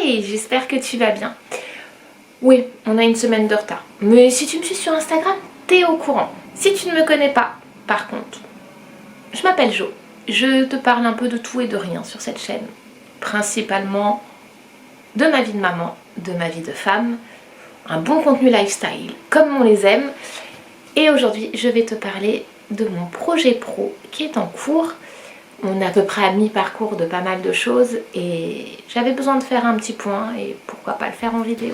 Hey, j'espère que tu vas bien. Oui, on a une semaine de retard. Mais si tu me suis sur Instagram, t'es au courant. Si tu ne me connais pas, par contre, je m'appelle Jo. Je te parle un peu de tout et de rien sur cette chaîne. Principalement de ma vie de maman, de ma vie de femme, un bon contenu lifestyle, comme on les aime. Et aujourd'hui, je vais te parler de mon projet pro qui est en cours. On est à peu près à mi-parcours de pas mal de choses et j'avais besoin de faire un petit point et pourquoi pas le faire en vidéo.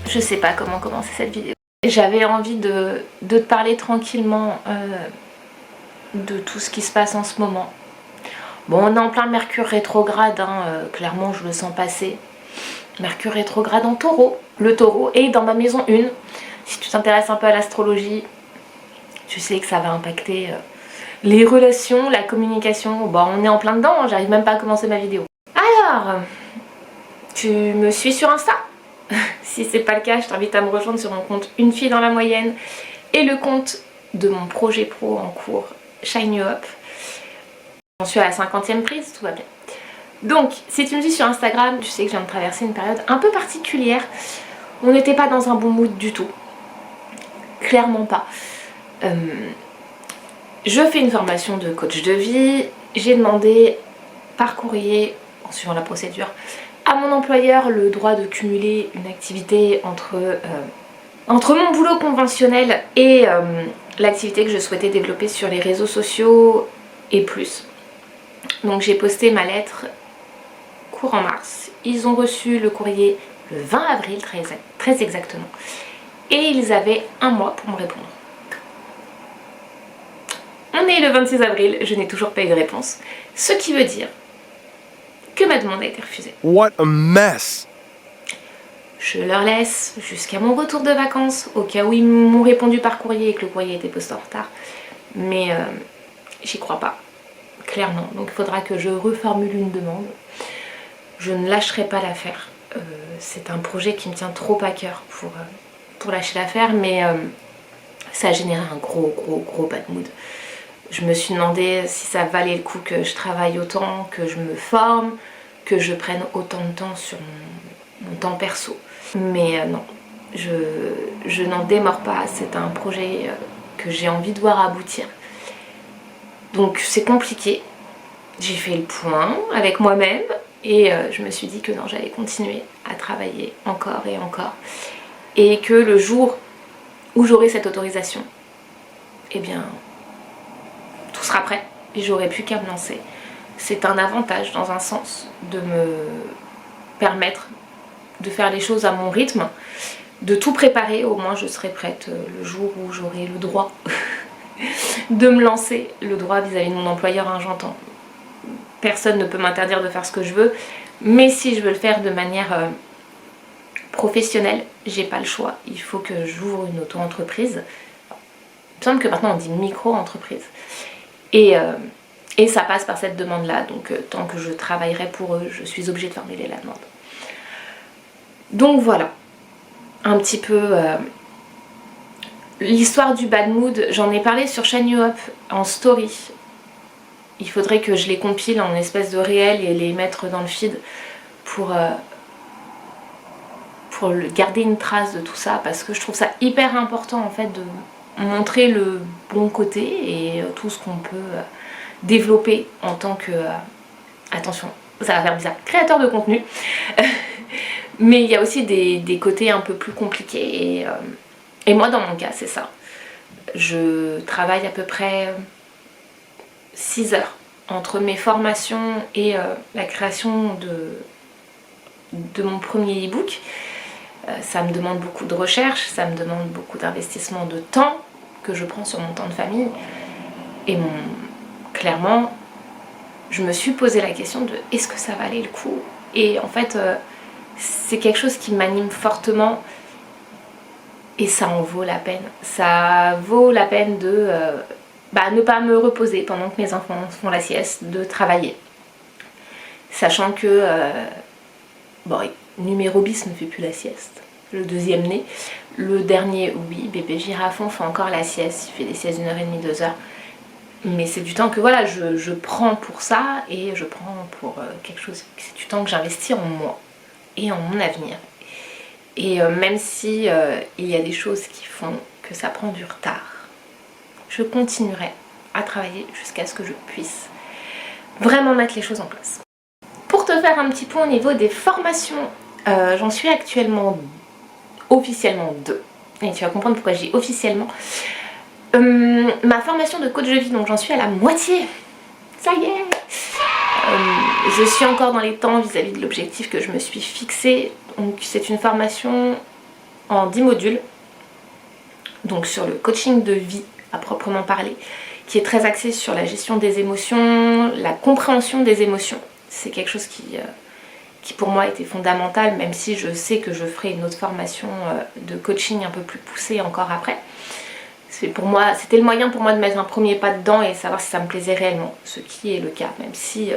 Je sais pas comment commencer cette vidéo. J'avais envie de te parler tranquillement de tout ce qui se passe en ce moment. Bon, on est en plein Mercure rétrograde, hein, clairement je le sens passer. Mercure rétrograde en taureau. Le taureau est dans ma maison 1. Si tu t'intéresses un peu à l'astrologie, tu sais que ça va impacter les relations, la communication. Bon, on est en plein dedans, hein, j'arrive même pas à commencer ma vidéo. Alors, tu me suis sur Insta? Si c'est pas le cas, je t'invite à me rejoindre sur mon compte Une fille dans la moyenne et le compte de mon projet pro en cours, Shine You Up. J'en suis à la 50e prise, tout va bien. Donc, si tu me suis sur Instagram, tu sais que je viens de traverser une période un peu particulière. On n'était pas dans un bon mood du tout. Clairement pas. Je fais une formation de coach de vie. J'ai demandé par courrier, en suivant la procédure, à mon employeur le droit de cumuler une activité entre mon boulot conventionnel et l'activité que je souhaitais développer sur les réseaux sociaux et plus. Donc j'ai posté ma lettre courant mars. Ils ont reçu le courrier le 20 avril, très exactement. Et ils avaient un mois pour me répondre. On est le 26 avril, je n'ai toujours pas eu de réponse. Ce qui veut dire que ma demande a été refusée. What a mess! Je leur laisse jusqu'à mon retour de vacances, au cas où ils m'ont répondu par courrier et que le courrier était posté en retard. Mais j'y crois pas, clairement. Donc il faudra que je reformule une demande. Je ne lâcherai pas l'affaire. C'est un projet qui me tient trop à cœur pour lâcher l'affaire, mais ça a généré un gros bad mood. Je me suis demandé si ça valait le coup que je travaille autant, que je me forme, que je prenne autant de temps sur mon temps perso. Mais non, je n'en démords pas, c'est un projet que j'ai envie de voir aboutir. Donc c'est compliqué. J'ai fait le point avec moi-même et je me suis dit que non, j'allais continuer à travailler encore et encore. Et que le jour où j'aurai cette autorisation, eh bien, tout sera prêt et j'aurai plus qu'à me lancer. C'est un avantage dans un sens de me permettre de faire les choses à mon rythme, de tout préparer, au moins je serai prête le jour où j'aurai le droit de me lancer. Le droit vis-à-vis de mon employeur, hein, j'entends. Personne ne peut m'interdire de faire ce que je veux, mais si je veux le faire de manière professionnelle, j'ai pas le choix. Il faut que j'ouvre une auto-entreprise. Il me semble que maintenant on dit micro-entreprise. Et ça passe par cette demande-là, donc tant que je travaillerai pour eux, je suis obligée de formuler la demande. Donc voilà, un petit peu l'histoire du bad mood. J'en ai parlé sur Shine You Up en story. Il faudrait que je les compile en espèce de réel et les mettre dans le feed pour garder une trace de tout ça, parce que je trouve ça hyper important en fait de montrer le bon côté et tout ce qu'on peut développer en tant que, attention, ça va faire bizarre, créateur de contenu. Mais il y a aussi des côtés un peu plus compliqués et moi dans mon cas c'est ça. Je travaille à peu près 6 heures entre mes formations et la création de mon premier e-book. Ça me demande beaucoup de recherche, ça me demande beaucoup d'investissement de temps que je prends sur mon temps de famille. Et clairement, je me suis posé la question de est-ce que ça valait le coup? Et en fait, c'est quelque chose qui m'anime fortement et ça en vaut la peine. Ça vaut la peine de ne pas me reposer pendant que mes enfants font la sieste, de travailler. Sachant que Bon, numéro bis ne fait plus la sieste. Le deuxième né. Le dernier, oui, bébé Girafon fait encore la sieste. Il fait des siestes d'1h30, 2h. Mais c'est du temps que voilà, je prends pour ça et je prends pour quelque chose. C'est du temps que j'investis en moi et en mon avenir. Et même si il y a des choses qui font que ça prend du retard, je continuerai à travailler jusqu'à ce que je puisse vraiment mettre les choses en place. Pour te faire un petit point au niveau des formations, j'en suis actuellement officiellement 2. Et tu vas comprendre pourquoi je dis officiellement. Ma formation de coach de vie, donc j'en suis à la moitié. Ça y est. Je suis encore dans les temps vis-à-vis de l'objectif que je me suis fixé. Donc c'est une formation en 10 modules. Donc sur le coaching de vie à proprement parler, qui est très axé sur la gestion des émotions, la compréhension des émotions. C'est quelque chose qui pour moi était fondamental, même si je sais que je ferai une autre formation de coaching un peu plus poussée encore après. Pour moi, c'était le moyen pour moi de mettre un premier pas dedans et savoir si ça me plaisait réellement, ce qui est le cas, même si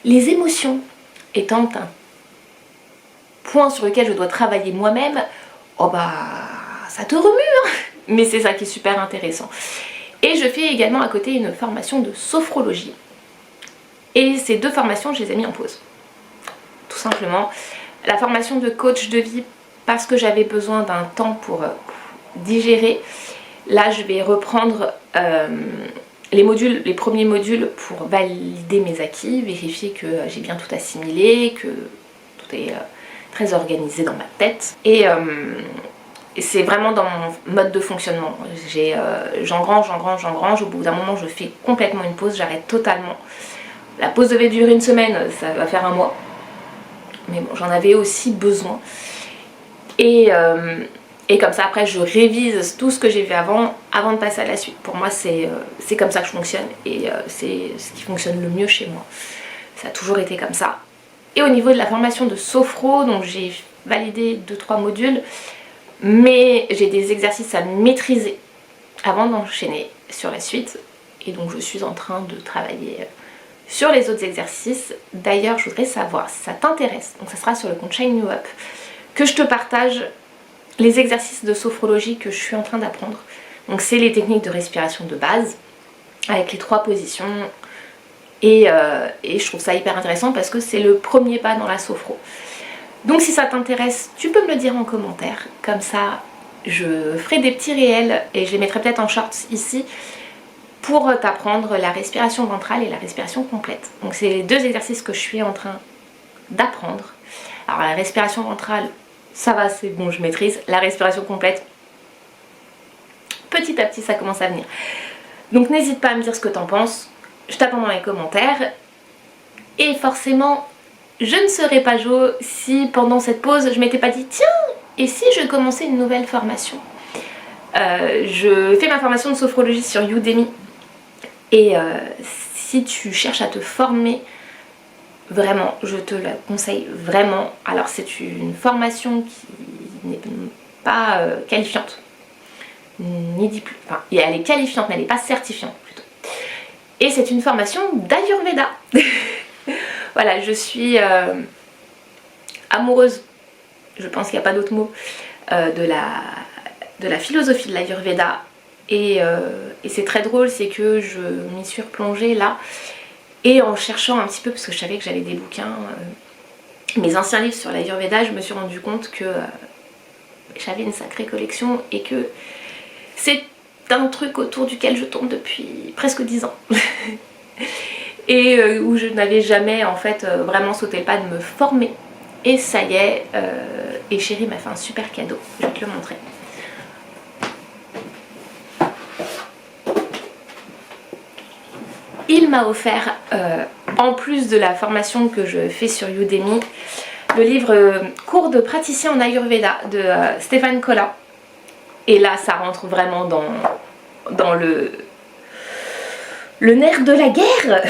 les émotions étant un point sur lequel je dois travailler moi-même, oh bah ça te remue, hein, mais c'est ça qui est super intéressant. Et je fais également à côté une formation de sophrologie. Et ces 2 formations, je les ai mis en pause. Tout simplement. La formation de coach de vie, parce que j'avais besoin d'un temps pour digérer. Là, je vais reprendre les premiers modules pour valider mes acquis, vérifier que j'ai bien tout assimilé, que tout est très organisé dans ma tête. Et c'est vraiment dans mon mode de fonctionnement. J'engrange. Au bout d'un moment, je fais complètement une pause, j'arrête totalement. La pause devait durer une semaine, ça va faire un mois. Mais bon, j'en avais aussi besoin. Et comme ça, après, je révise tout ce que j'ai vu avant de passer à la suite. Pour moi, c'est comme ça que je fonctionne et c'est ce qui fonctionne le mieux chez moi. Ça a toujours été comme ça. Et au niveau de la formation de sophro, donc j'ai validé 2-3 modules, mais j'ai des exercices à maîtriser avant d'enchaîner sur la suite. Et donc, je suis en train de travailler sur les autres exercices. D'ailleurs, je voudrais savoir si ça t'intéresse, donc ça sera sur le compte Shine You Up, que je te partage les exercices de sophrologie que je suis en train d'apprendre. Donc c'est les techniques de respiration de base avec les 3 positions et je trouve ça hyper intéressant parce que c'est le premier pas dans la sophro. Donc si ça t'intéresse, tu peux me le dire en commentaire, comme ça je ferai des petits réels et je les mettrai peut-être en shorts ici pour t'apprendre la respiration ventrale et la respiration complète. Donc c'est les 2 exercices que je suis en train d'apprendre. Alors la respiration ventrale, ça va, c'est bon, je maîtrise. La respiration complète, petit à petit, ça commence à venir. Donc n'hésite pas à me dire ce que t'en penses. Je t'attends dans les commentaires. Et forcément, je ne serais pas Jo si pendant cette pause, je m'étais pas dit tiens, et si je commençais une nouvelle formation. Je fais ma formation de sophrologie sur Udemy. Et si tu cherches à te former, vraiment, je te la conseille vraiment. Alors c'est une formation qui n'est pas qualifiante, ni diplôme. Enfin, elle est qualifiante, mais elle n'est pas certifiante plutôt. Et c'est une formation d'Ayurveda. Voilà, je suis amoureuse, je pense qu'il n'y a pas d'autre mot, de la philosophie de l'Ayurveda. Et c'est très drôle, c'est que je m'y suis replongée là. Et en cherchant un petit peu, parce que je savais que j'avais des bouquins, mes anciens livres sur l'Ayurveda, je me suis rendu compte que j'avais une sacrée collection et que c'est un truc autour duquel je tourne depuis presque 10 ans. Et où je n'avais jamais en fait vraiment sauté le pas de me former. Et ça y est, et Chérie m'a fait un super cadeau, je vais te le montrer. Il m'a offert, en plus de la formation que je fais sur Udemy, le livre Cours de praticien en Ayurveda de Stéphane Collin. Et là, ça rentre vraiment dans le nerf de la guerre.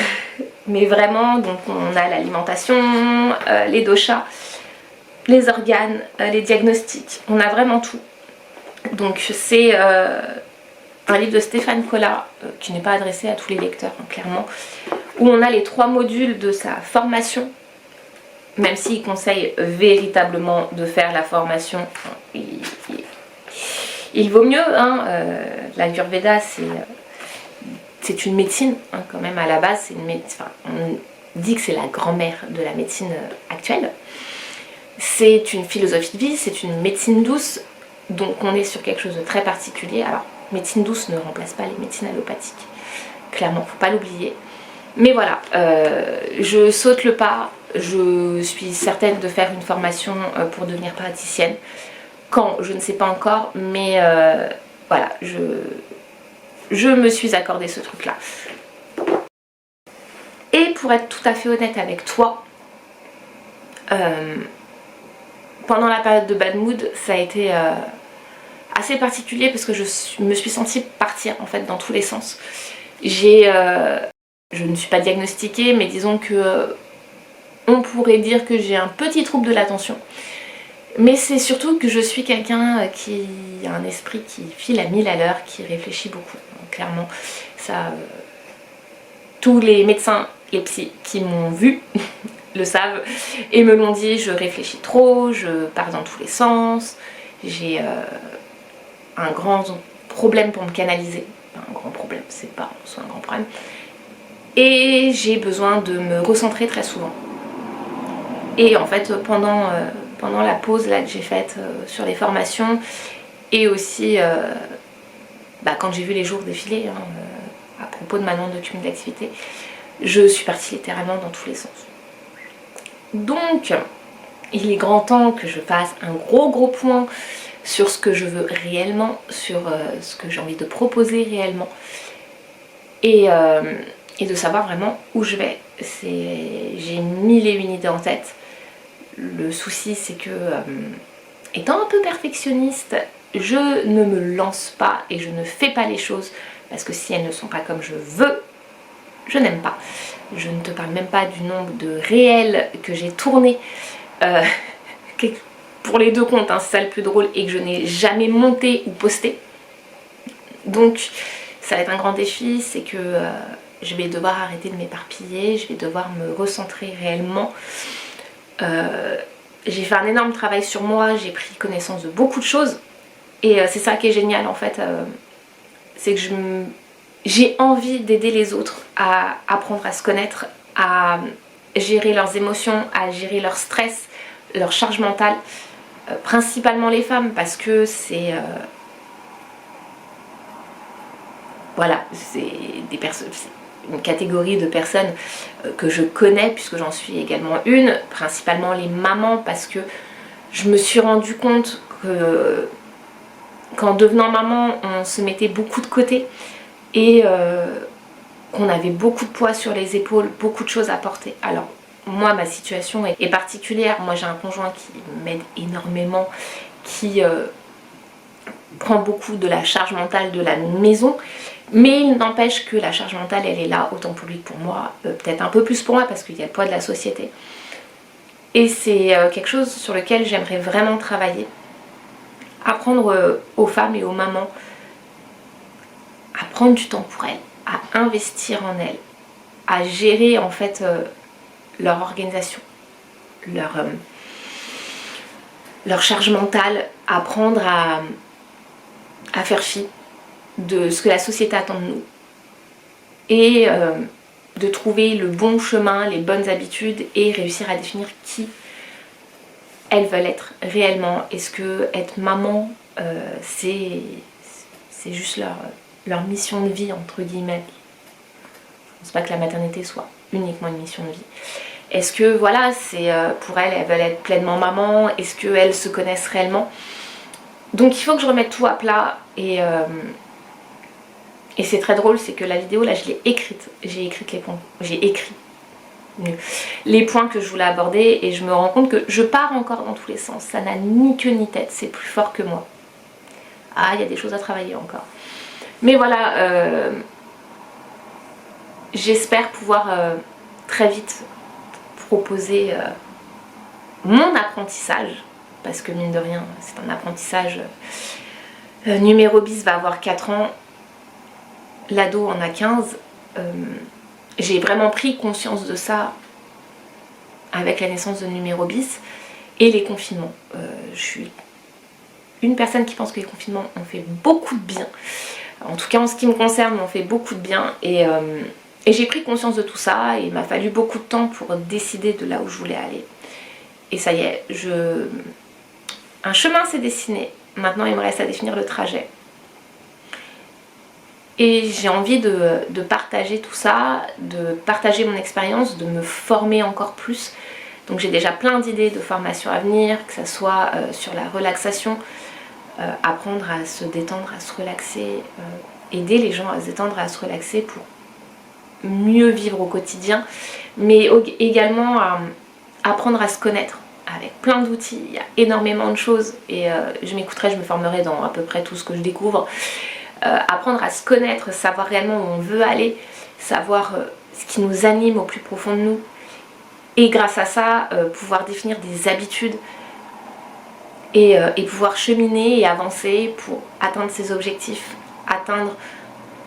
Mais vraiment, donc on a l'alimentation, les doshas, les organes, les diagnostics. On a vraiment tout. Donc c'est un livre de Stéphane Collin qui n'est pas adressé à tous les lecteurs, hein, clairement, où on a les 3 modules de sa formation même s'il conseille véritablement de faire la formation, il vaut mieux, hein, l'Ayurveda c'est une médecine, hein, quand même à la base, on dit que c'est la grand-mère de la médecine actuelle. C'est une philosophie de vie, c'est une médecine douce, donc on est sur quelque chose de très particulier. Alors, médecine douce ne remplace pas les médecines allopathiques, clairement, faut pas l'oublier. Mais voilà, je saute le pas, je suis certaine de faire une formation pour devenir praticienne. Quand, je ne sais pas encore, mais voilà, je me suis accordé ce truc-là. Et pour être tout à fait honnête avec toi, pendant la période de bad mood, ça a été assez particulier parce que je me suis sentie partir en fait dans tous les sens. Je ne suis pas diagnostiquée, mais disons que on pourrait dire que j'ai un petit trouble de l'attention. Mais c'est surtout que je suis quelqu'un qui a un esprit qui file à 1000 à l'heure, qui réfléchit beaucoup. Donc, clairement, ça, tous les médecins et psys qui m'ont vu le savent et me l'ont dit, je réfléchis trop, je pars dans tous les sens, j'ai un grand problème pour me canaliser. Un grand problème, c'est pas en soi un grand problème. Et j'ai besoin de me recentrer très souvent. Et en fait, pendant la pause là, que j'ai faite sur les formations, et aussi quand j'ai vu les jours défiler, hein, à propos de ma demande de cumul d'activité, je suis partie littéralement dans tous les sens. Donc, il est grand temps que je fasse un gros point sur ce que je veux réellement, sur ce que j'ai envie de proposer réellement, et de savoir vraiment où je vais. J'ai 1001 idées en tête. Le souci, c'est que, étant un peu perfectionniste, je ne me lance pas et je ne fais pas les choses parce que si elles ne sont pas comme je veux, je n'aime pas. Je ne te parle même pas du nombre de réels que j'ai tournés pour les deux comptes, hein, c'est ça le plus drôle, et que je n'ai jamais monté ou posté. Donc ça va être un grand défi, c'est que je vais devoir arrêter de m'éparpiller, je vais devoir me recentrer réellement. J'ai fait un énorme travail sur moi, j'ai pris connaissance de beaucoup de choses, et c'est ça qui est génial en fait, c'est que j'ai envie d'aider les autres à apprendre à se connaître, à gérer leurs émotions, à gérer leur stress, leur charge mentale, principalement les femmes, parce que c'est voilà, c'est des personnes, une catégorie de personnes que je connais puisque j'en suis également une, principalement les mamans, parce que je me suis rendu compte que qu'en devenant maman on se mettait beaucoup de côté et qu'on avait beaucoup de poids sur les épaules, beaucoup de choses à porter. Alors moi ma situation est particulière, moi j'ai un conjoint qui m'aide énormément, qui prend beaucoup de la charge mentale de la maison, mais il n'empêche que la charge mentale elle est là autant pour lui que pour moi, peut-être un peu plus pour moi parce qu'il y a le poids de la société, et c'est quelque chose sur lequel j'aimerais vraiment travailler, apprendre aux femmes et aux mamans à prendre du temps pour elles, à investir en elles, à gérer en fait leur organisation, leur charge mentale, apprendre à faire fi de ce que la société attend de nous et de trouver le bon chemin, les bonnes habitudes et réussir à définir qui elles veulent être réellement. Est-ce que être maman c'est juste leur mission de vie entre guillemets? Je pense pas que la maternité soit uniquement une mission de vie. Est-ce que voilà, c'est pour elles veulent être pleinement maman? Est-ce qu'elles se connaissent réellement? Donc il faut que je remette tout à plat, et c'est très drôle, c'est que la vidéo là je l'ai écrite, j'ai écrit les points que je voulais aborder, et je me rends compte que je pars encore dans tous les sens, ça n'a ni queue ni tête, c'est plus fort que moi. Ah, il y a des choses à travailler encore. Mais voilà, j'espère pouvoir très vite proposer mon apprentissage, parce que mine de rien c'est un apprentissage. Numéro bis va avoir 4 ans, l'ado en a 15. J'ai vraiment pris conscience de ça avec la naissance de Numéro Bis et les confinements. Je suis une personne qui pense que les confinements ont fait beaucoup de bien. En tout cas en ce qui me concerne, ont fait beaucoup de bien et j'ai pris conscience de tout ça et il m'a fallu beaucoup de temps pour décider de là où je voulais aller. Et ça y est, un chemin s'est dessiné. Maintenant il me reste à définir le trajet. Et j'ai envie de partager tout ça, de partager mon expérience, de me former encore plus. Donc j'ai déjà plein d'idées de formation à venir, que ce soit sur la relaxation, apprendre à se détendre, à se relaxer, aider les gens à se détendre, à se relaxer pour mieux vivre au quotidien, mais également apprendre à se connaître avec plein d'outils. Il y a énormément de choses et je m'écouterai, je me formerai dans à peu près tout ce que je découvre. Apprendre à se connaître, savoir réellement où on veut aller, savoir ce qui nous anime au plus profond de nous et grâce à ça pouvoir définir des habitudes et pouvoir cheminer et avancer pour atteindre ses objectifs, atteindre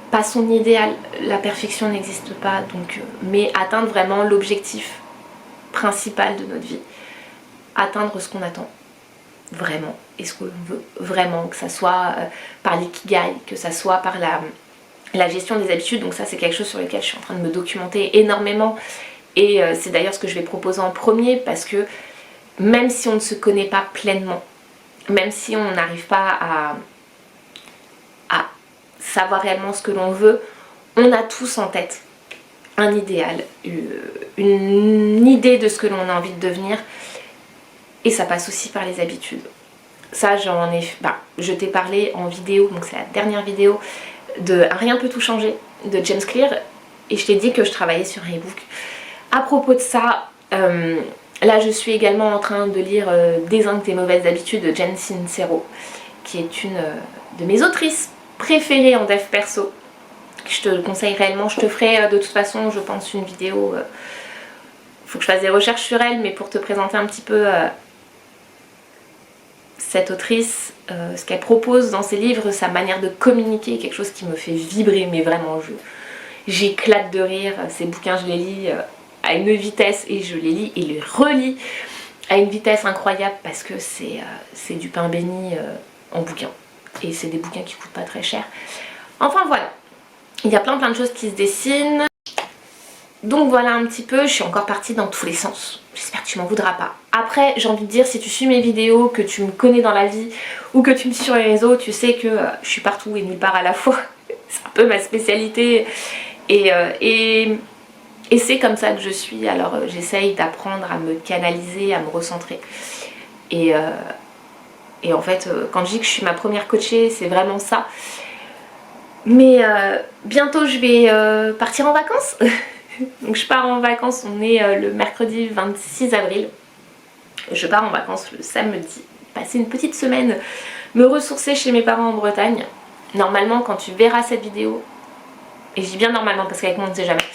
pas son idéal, la perfection n'existe pas, donc, mais atteindre vraiment l'objectif principal de notre vie, atteindre ce qu'on attend vraiment et ce qu'on veut vraiment, que ça soit par l'ikigai, que ça soit par la gestion des habitudes. Donc ça c'est quelque chose sur lequel je suis en train de me documenter énormément et c'est d'ailleurs ce que je vais proposer en premier parce que même si on ne se connaît pas pleinement, même si on n'arrive pas à savoir réellement ce que l'on veut, on a tous en tête un idéal, une idée de ce que l'on a envie de devenir et ça passe aussi par les habitudes. Ça je t'ai parlé en vidéo, donc c'est la dernière vidéo de Rien peut tout changer de James Clear et je t'ai dit que je travaillais sur un ebook. À propos de ça, là je suis également en train de lire Désingue tes mauvaises habitudes de Jen Sincero, qui est une de mes autrices préférées en dev perso. Je te le conseille réellement, je te ferai de toute façon je pense une vidéo, faut que je fasse des recherches sur elle, mais pour te présenter un petit peu cette autrice, ce qu'elle propose dans ses livres, sa manière de communiquer, quelque chose qui me fait vibrer, mais vraiment j'éclate de rire. Ces bouquins je les lis à une vitesse et je les lis et les relis à une vitesse incroyable parce que c'est du pain béni en bouquin et c'est des bouquins qui coûtent pas très cher. Enfin voilà, il y a plein de choses qui se dessinent. Donc voilà un petit peu, je suis encore partie dans tous les sens. J'espère que tu m'en voudras pas. Après, j'ai envie de dire, si tu suis mes vidéos, que tu me connais dans la vie ou que tu me suis sur les réseaux, tu sais que je suis partout et nulle part à la fois. C'est un peu ma spécialité et c'est comme ça que je suis. Alors j'essaye d'apprendre à me canaliser, à me recentrer. Et en fait, quand je dis que je suis ma première coachée, c'est vraiment ça. Mais bientôt je vais partir en vacances. Donc je pars en vacances, on est le mercredi 26 avril. Je pars en vacances le samedi, passer une petite semaine, me ressourcer chez mes parents en Bretagne. Normalement quand tu verras cette vidéo, et je dis bien normalement parce qu'avec moi on ne sait jamais,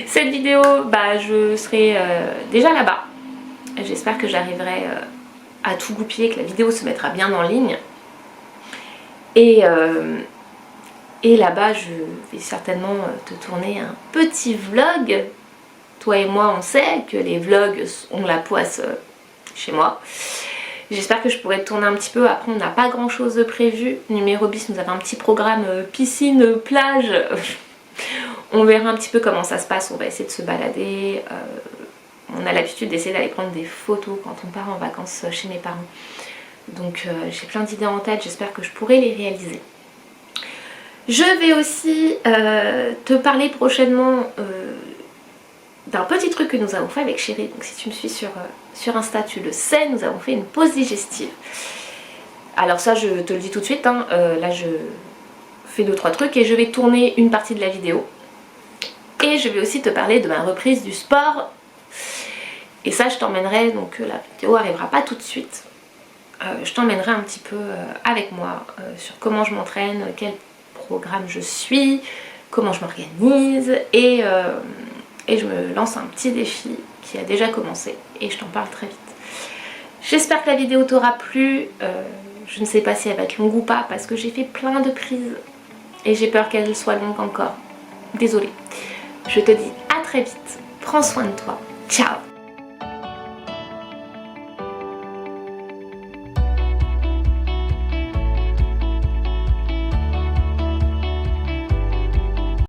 cette vidéo, bah, je serai déjà là-bas. J'espère que j'arriverai à tout goupiller, que la vidéo se mettra bien en ligne. Et là-bas, je vais certainement te tourner un petit vlog. Toi et moi, on sait que les vlogs ont la poisse chez moi. J'espère que je pourrai te tourner un petit peu. Après, on n'a pas grand-chose de prévu. Numéro bis, nous avons un petit programme piscine, plage. On verra un petit peu comment ça se passe. On va essayer de se balader. On a l'habitude d'essayer d'aller prendre des photos quand on part en vacances chez mes parents. Donc, j'ai plein d'idées en tête. J'espère que je pourrai les réaliser. Je vais aussi te parler prochainement d'un petit truc que nous avons fait avec Chérie. Donc si tu me suis sur Insta, tu le sais, nous avons fait une pause digestive. Alors ça, je te le dis tout de suite, hein, là je fais 2-3 trucs et je vais tourner une partie de la vidéo. Et je vais aussi te parler de ma reprise du sport. Et ça, je t'emmènerai, donc la vidéo arrivera pas tout de suite. Je t'emmènerai un petit peu avec moi sur comment je m'entraîne, quel programme je suis, comment je m'organise et je me lance un petit défi qui a déjà commencé et je t'en parle très vite. J'espère que la vidéo t'aura plu, je ne sais pas si elle va être longue ou pas parce que j'ai fait plein de prises et j'ai peur qu'elle soit longue encore. Désolée. Je te dis à très vite, prends soin de toi Ciao!